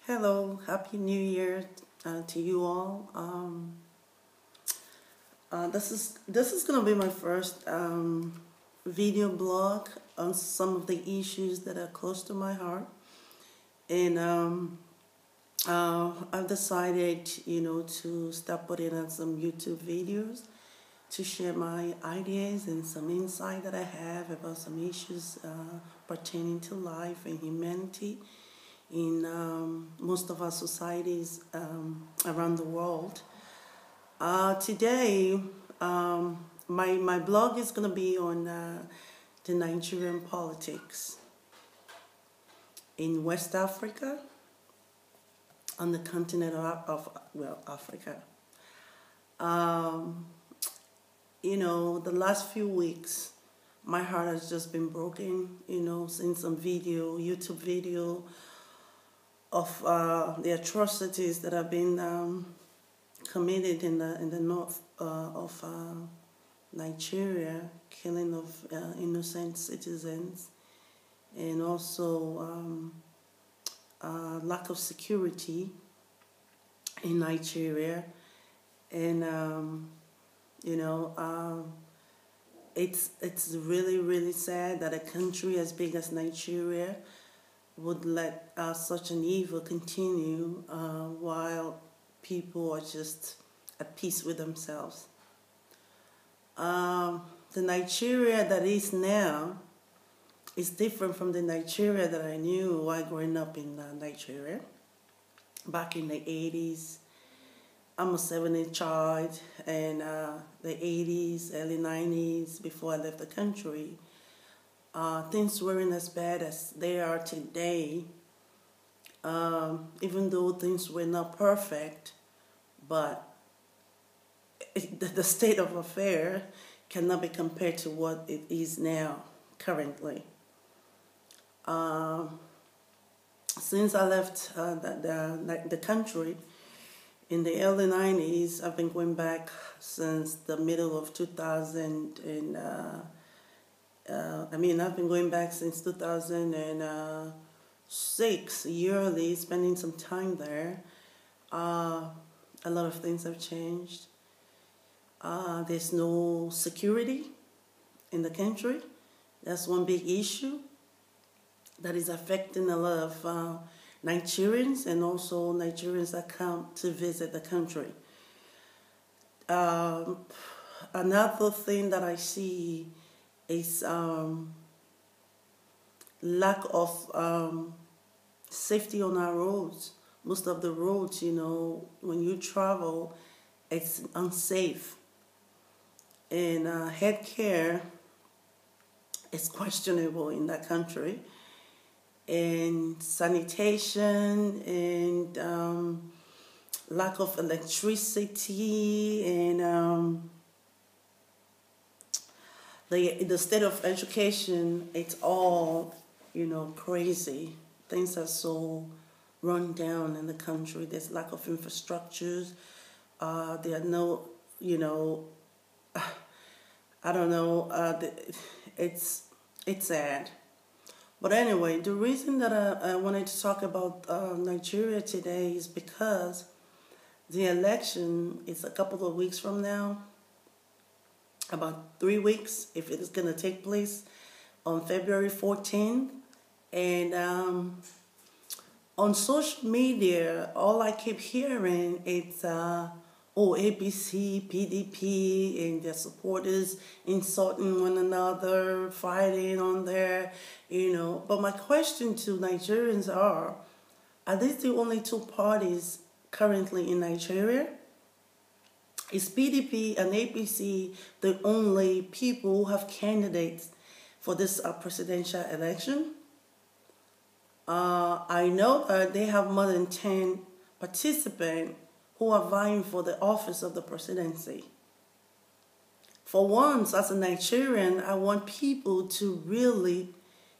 Hello, Happy New Year to you all. This is gonna be my first video blog on some of the issues that are close to my heart, and I've decided, to start putting out some YouTube videos to share my ideas and some insight that I have about some issues pertaining to life and humanity in most of our societies around the world. Today, my blog is going to be on the Nigerian politics in West Africa, on the continent of Africa. The last few weeks, my heart has just been broken, since some YouTube video of the atrocities that have been committed in the north of Nigeria, killing of innocent citizens, and also lack of security in Nigeria, and it's really sad that a country as big as Nigeria would let such an evil continue while people are just at peace with themselves. The Nigeria that is now is different from the Nigeria that I knew while growing up in Nigeria back in the 80s. I'm a 70s child, and the 80s, early 90s, before I left the country, things weren't as bad as they are today, even though things were not perfect, but the state of affairs cannot be compared to what it is now, currently. Since I left the country in the early 90s, I've been going back since the middle of 2000, and I've been going back since 2006 yearly, spending some time there. A lot of things have changed. There's no security in the country. That's one big issue that is affecting a lot of Nigerians, and also Nigerians that come to visit the country. Another thing that I see is lack of safety on our roads. Most of the roads, when you travel, it's unsafe. And health care is questionable in that country. And sanitation, and lack of electricity, and the state of education, it's all, crazy. Things are so run down in the country. There's lack of infrastructures. There are no, I don't know. It's sad. But anyway, the reason that I wanted to talk about Nigeria today is because the election is a couple of weeks from now, about 3 weeks, if it is going to take place on February 14th. And on social media, all I keep hearing is APC, PDP, and their supporters insulting one another, fighting on there, But my question to Nigerians are these the only two parties currently in Nigeria? Is PDP and APC the only people who have candidates for this presidential election? I know that they have more than 10 participants who are vying for the office of the presidency. For once, as a Nigerian, I want people to really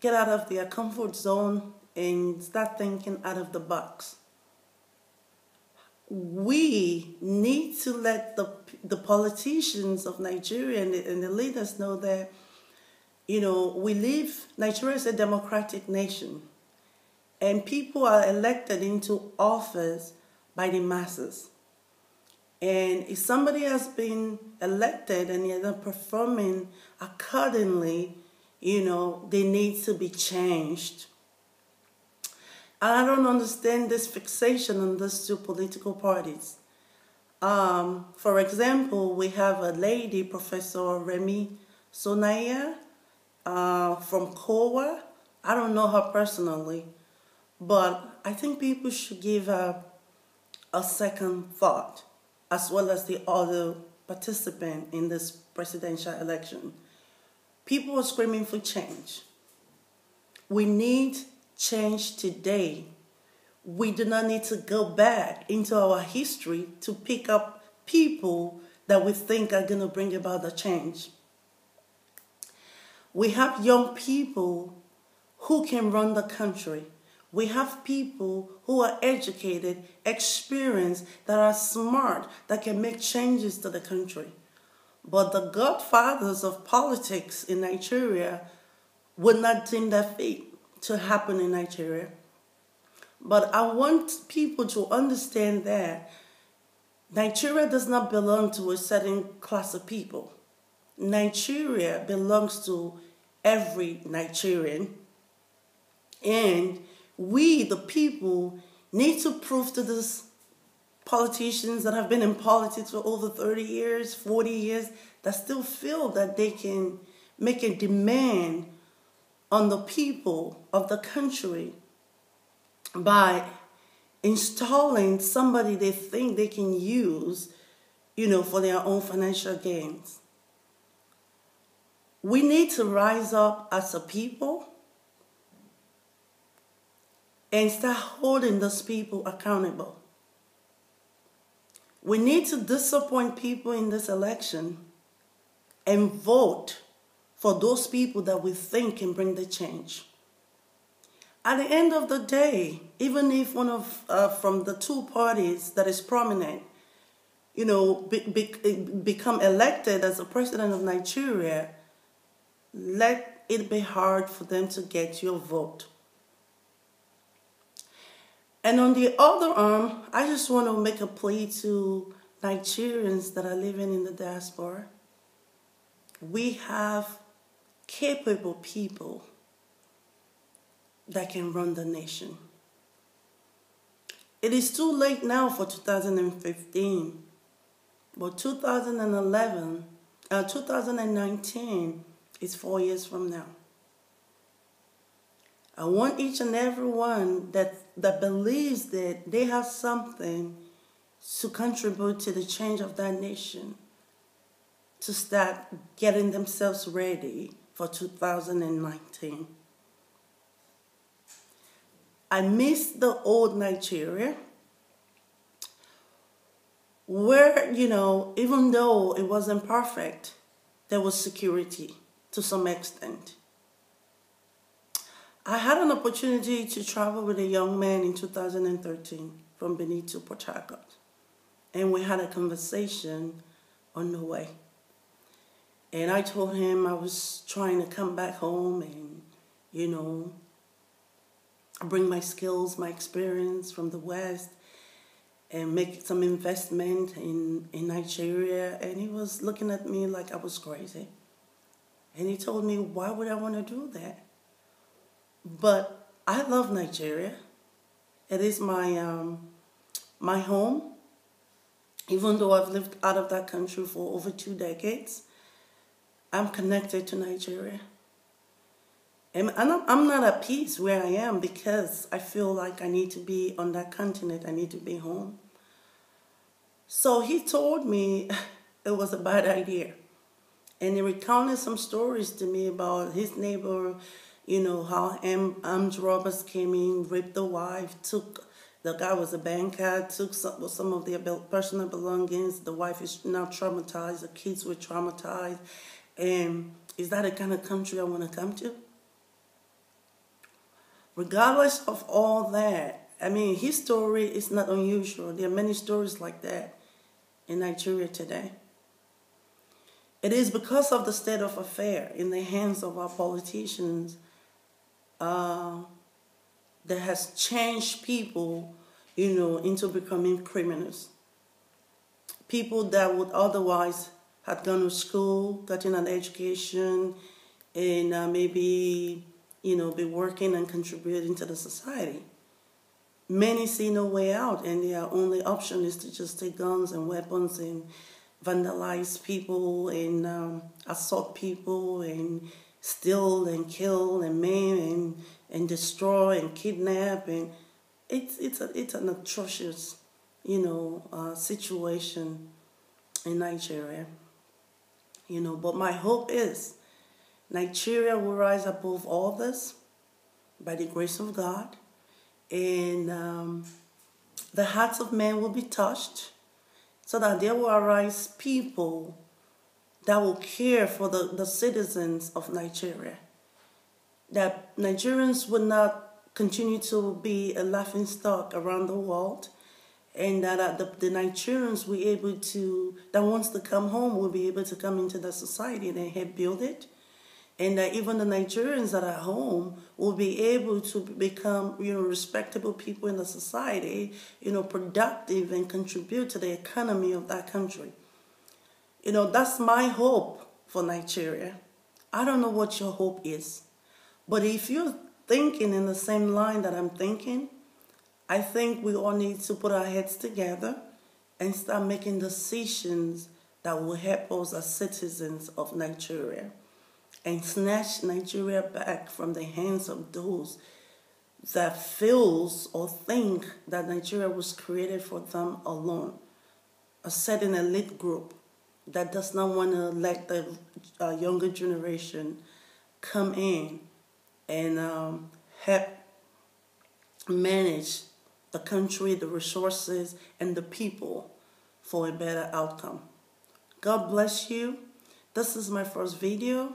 get out of their comfort zone and start thinking out of the box. We need to let the politicians of Nigeria and the leaders know that, Nigeria is a democratic nation. And people are elected into office by the masses. And if somebody has been elected and they're not performing accordingly, they need to be changed. And I don't understand this fixation on these two political parties. For example, we have a lady, Professor Remy Sonaya, from Kowa. I don't know her personally, but I think people should give her a second thought, as well as the other participant in this presidential election. People are screaming for change. We need change today. We do not need to go back into our history to pick up people that we think are going to bring about the change. We have young people who can run the country. We have people who are educated, experienced, that are smart, that can make changes to the country. But the godfathers of politics in Nigeria would not deem that fit to happen in Nigeria. But I want people to understand that Nigeria does not belong to a certain class of people. Nigeria belongs to every Nigerian. And we, the people, need to prove to these politicians that have been in politics for over 30 years, 40 years, that still feel that they can make a demand on the people of the country by installing somebody they think they can use, for their own financial gains. We need to rise up as a people and start holding those people accountable. We need to disappoint people in this election and vote for those people that we think can bring the change. At the end of the day, even if one of from the two parties that is prominent, become elected as the president of Nigeria, let it be hard for them to get your vote. And on the other arm, I just want to make a plea to Nigerians that are living in the diaspora. We have capable people that can run the nation. It is too late now for 2015, but 2019 is 4 years from now. I want each and every one that believes that they have something to contribute to the change of that nation to start getting themselves ready for 2019. I miss the old Nigeria where, even though it wasn't perfect, there was security to some extent. I had an opportunity to travel with a young man in 2013 from Benin to Port Harcourt. And we had a conversation on the way. And I told him I was trying to come back home and, bring my skills, my experience from the West and make some investment in Nigeria. And he was looking at me like I was crazy. And he told me, why would I want to do that? But I love Nigeria. It is my my home. Even though I've lived out of that country for over 2 decades, I'm connected to Nigeria. And I'm not at peace where I am because I feel like I need to be on that continent. I need to be home. So he told me it was a bad idea. And he recounted some stories to me about his neighbor, how armed robbers came in, raped the wife, the guy was a banker, took some of their personal belongings. The wife is now traumatized. The kids were traumatized. And is that the kind of country I want to come to? Regardless of all that, his story is not unusual. There are many stories like that in Nigeria today. It is because of the state of affairs in the hands of our politicians that has changed people, into becoming criminals. People that would otherwise have gone to school, gotten an education, and maybe, be working and contributing to the society. Many see no way out, and their only option is to just take guns and weapons and vandalize people and assault people and steal and kill and maim and destroy and kidnap, and it's an atrocious situation in Nigeria. But my hope is Nigeria will rise above all this by the grace of God, and the hearts of men will be touched, so that there will arise people that will care for the citizens of Nigeria. That Nigerians will not continue to be a laughingstock around the world, and that the Nigerians will be able to, that wants to come home, will be able to come into the society and help build it. And that even the Nigerians that are home will be able to become, respectable people in the society, productive and contribute to the economy of that country. That's my hope for Nigeria. I don't know what your hope is, but if you're thinking in the same line that I'm thinking, I think we all need to put our heads together and start making decisions that will help us as citizens of Nigeria, and snatch Nigeria back from the hands of those that feels or think that Nigeria was created for them alone. A certain elite group that does not want to let the younger generation come in and help manage the country, the resources, and the people for a better outcome. God bless you. This is my first video.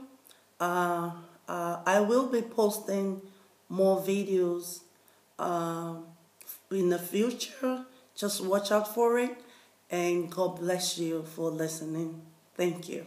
I will be posting more videos in the future. Just watch out for it, and God bless you for listening. Thank you.